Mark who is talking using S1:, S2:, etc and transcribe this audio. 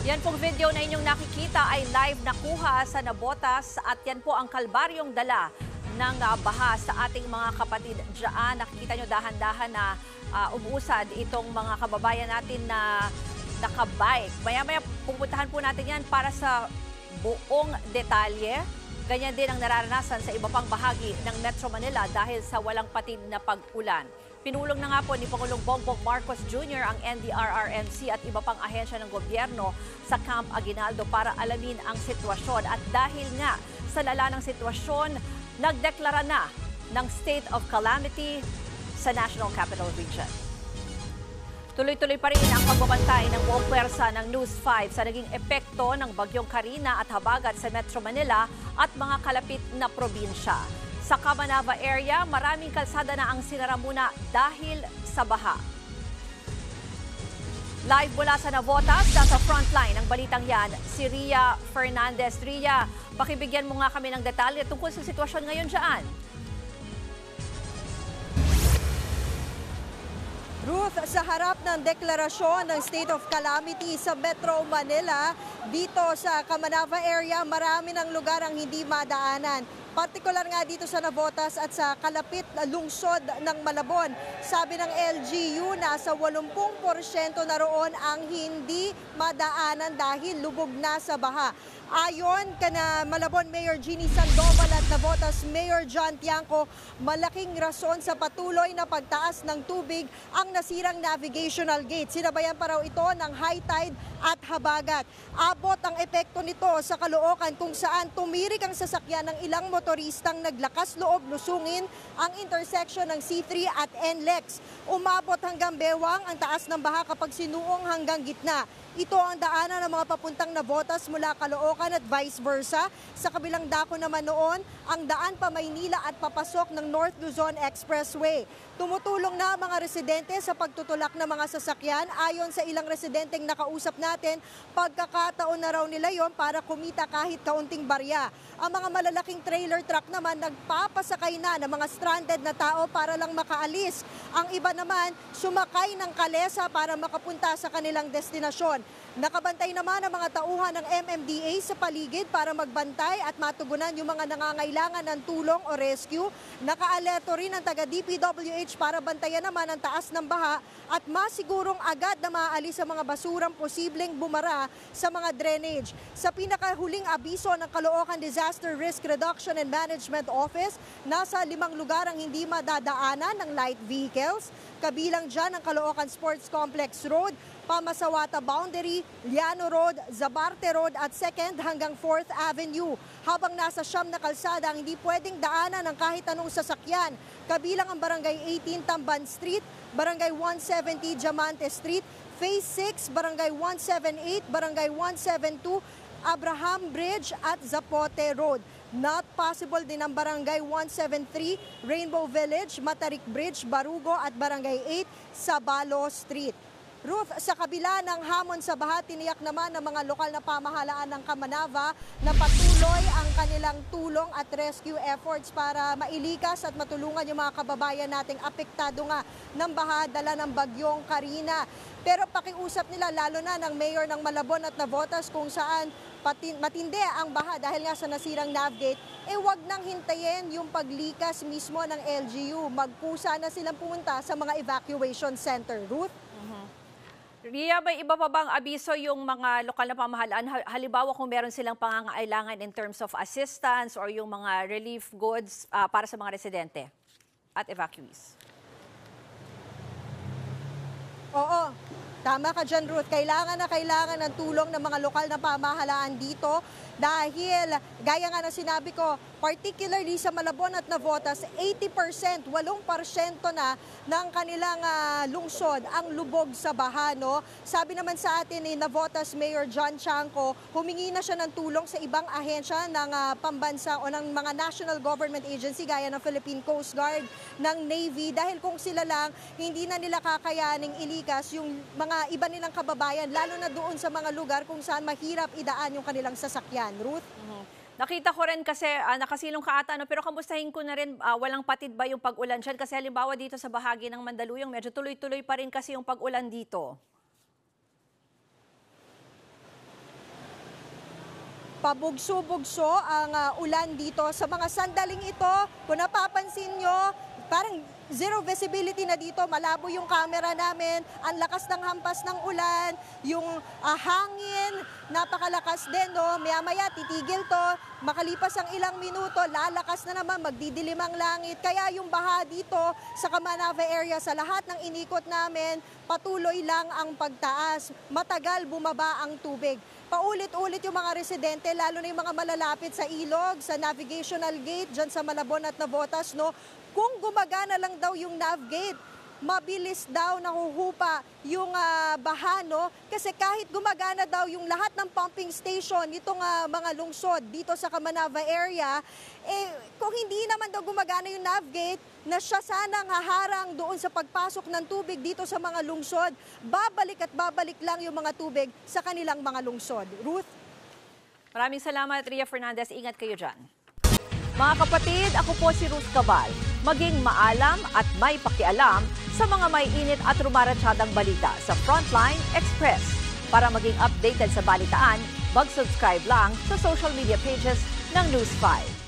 S1: Yan pong video na inyong nakikita ay live nakuha sa Navotas at yan po ang kalbaryong dala ng baha sa ating mga kapatid dyan. Nakikita nyo dahan-dahan na umuusad itong mga kababayan natin na nakabike. Maya-maya pupuntahan po natin yan para sa buong detalye. Ganyan din ang nararanasan sa iba pang bahagi ng Metro Manila dahil sa walang patid na pag-ulan. Pinulong na nga po ni Pangulong Bongbong Marcos Jr. ang NDRRMC at iba pang ahensya ng gobyerno sa Camp Aguinaldo para alamin ang sitwasyon. At dahil nga sa lala ng sitwasyon, nagdeklara na ng state of calamity sa National Capital Region. Tuloy-tuloy pa rin ang pagbabantay ng buong pwersa ng News 5 sa naging epekto ng bagyong Karina at habagat sa Metro Manila at mga kalapit na probinsya. Sa Cabanava area, maraming kalsada na ang sinara muna dahil sa baha. Live mula sa Navotas, nasa frontline ng balitang yan, si Ria Fernandez. Ria, pakibigyan mo nga kami ng detalye tungkol sa sitwasyon ngayon dyan.
S2: Ruth, sa harap ng deklarasyon ng State of Calamity sa Metro Manila, dito sa Cabanava area, marami ng lugar ang hindi madaanan. Partikular nga dito sa Navotas at sa kalapit na lungsod ng Malabon. Sabi ng LGU, nasa 80% na roon ang hindi madaanan dahil lubog na sa baha. Ayon kana Malabon Mayor Jeannie Sandoval at Navotas Mayor John Tiangco, malaking rason sa patuloy na pagtaas ng tubig ang nasirang navigational gate. Sinabayan pa raw ito ng high tide at habagat. Abot ang epekto nito sa Caloocan kung saan tumirik ang sasakyan ng ilang motoristang naglakas loob lusungin ang intersection ng C3 at NLEX. Umabot hanggang Bewang ang taas ng baha kapag sinuong hanggang gitna. Ito ang daanan ng mga papuntang Navotas mula Caloocan at vice versa. Sa kabilang dako naman noon, ang daan pa Maynila at papasok ng North Luzon Expressway. Tumutulong na mga residente sa pagtutulak ng mga sasakyan. Ayon sa ilang residenteng nakausap natin, pagkakataon na raw nila yon para kumita kahit kaunting barya. Ang mga malalaking trailer truck naman nagpapasakay na ng mga stranded na tao para lang makaalis. Ang iba naman sumakay ng kalesa para makapunta sa kanilang destinasyon. Nakabantay naman ang mga tauhan ng MMDA sa paligid para magbantay at matugunan yung mga nangangailangan ng tulong o rescue. Naka-alerto rin ang taga-DPWH para bantayan naman ang taas ng baha at masigurong agad na maaalis ang mga basurang posibleng bumara sa mga drainage. Sa pinakahuling abiso ng Caloocan Disaster Risk Reduction and Management Office, nasa 5 lugar ang hindi madadaanan ng light vehicles. Kabilang dyan ang Caloocan Sports Complex Road, Pamasawata Boundary, Liano Road, Zabarte Road at 2nd hanggang 4th Avenue. Habang nasa 9 na kalsada ang hindi pwedeng daanan ng kahit anong sasakyan. Kabilang ang Barangay 18 Tamban Street, Barangay 170 Diamante Street, Phase 6, Barangay 178, Barangay 172, Abraham Bridge at Zapote Road. Not possible din ang Barangay 173, Rainbow Village, Matarik Bridge, Barugo at Barangay 8, Sabalo Street. Ruth, sa kabila ng hamon sa baha, tiniyak naman ng mga lokal na pamahalaan ng Cabanava na patuloy ang kanilang tulong at rescue efforts para mailikas at matulungan yung mga kababayan nating apektado nga ng baha dala ng bagyong Karina. Pero pakiusap nila lalo na ng mayor ng Malabon at Navotas kung saan matindi ang baha dahil nga sa nasirang navgate, wag nang hintayin yung paglikas mismo ng LGU. Magkusa na silang pumunta sa mga evacuation center. Ruth?
S1: Ria, may iba pa bang abiso yung mga lokal na pamahalaan? Halimbawa kung meron silang pangangailangan in terms of assistance or yung mga relief goods para sa mga residente at evacuees?
S2: Oo, tama ka dyan, Ruth. Kailangan ng tulong ng mga lokal na pamahalaan dito dahil, gaya nga na sinabi ko, particularly sa Malabon at Navotas, 80%, 8% na ng kanilang lungsod ang lubog sa baha. No? Sabi naman sa atin ni Navotas Mayor John Tiangco, humingi na siya ng tulong sa ibang ahensya ng pambansa o ng mga national government agency gaya ng Philippine Coast Guard, ng Navy, dahil kung sila lang, hindi na nila kakayaning ilikas yung mga iba nilang kababayan, lalo na doon sa mga lugar kung saan mahirap idaan yung kanilang sasakyan. Ruth?
S1: Nakita ko rin kasi nakasilong ka ata, no? Pero kamustahin ko na rin, walang patid ba yung pag-ulan dyan? Kasi halimbawa dito sa bahagi ng Mandaluyong, medyo tuloy-tuloy pa rin kasi yung pag-ulan dito.
S2: Pabugso-bugso ang ulan dito. Sa mga sandaling ito, kung napapansin nyo, parang zero visibility na dito. Malabo yung camera namin. Ang lakas ng hampas ng ulan. Yung hangin, napakalakas din. No? Maya-maya, titigil to. Makalipas ang ilang minuto, lalakas na naman, magdidilim ang langit. Kaya yung baha dito sa Camanava area, sa lahat ng inikot namin, patuloy lang ang pagtaas. Matagal bumaba ang tubig. Paulit-ulit yung mga residente, lalo na yung mga malalapit sa ilog, sa navigational gate, dyan sa Malabon at Navotas, no? Kung gumagana lang daw yung navigate, mabilis daw nahuhupa yung baha, no? Kasi kahit gumagana daw yung lahat ng pumping station, itong mga lungsod dito sa Camanava area, kung hindi naman daw gumagana yung navigate, na siya sanang haharang doon sa pagpasok ng tubig dito sa mga lungsod, babalik at babalik lang yung mga tubig sa kanilang mga lungsod. Ruth?
S1: Maraming salamat, Ria Fernandez. Ingat kayo dyan. Mga kapatid, ako po si Ruth Cabal. Maging maalam at may pakialam sa mga may init at rumaratsyadang balita sa Frontline Express. Para maging updated sa balitaan, mag-subscribe lang sa social media pages ng News 5.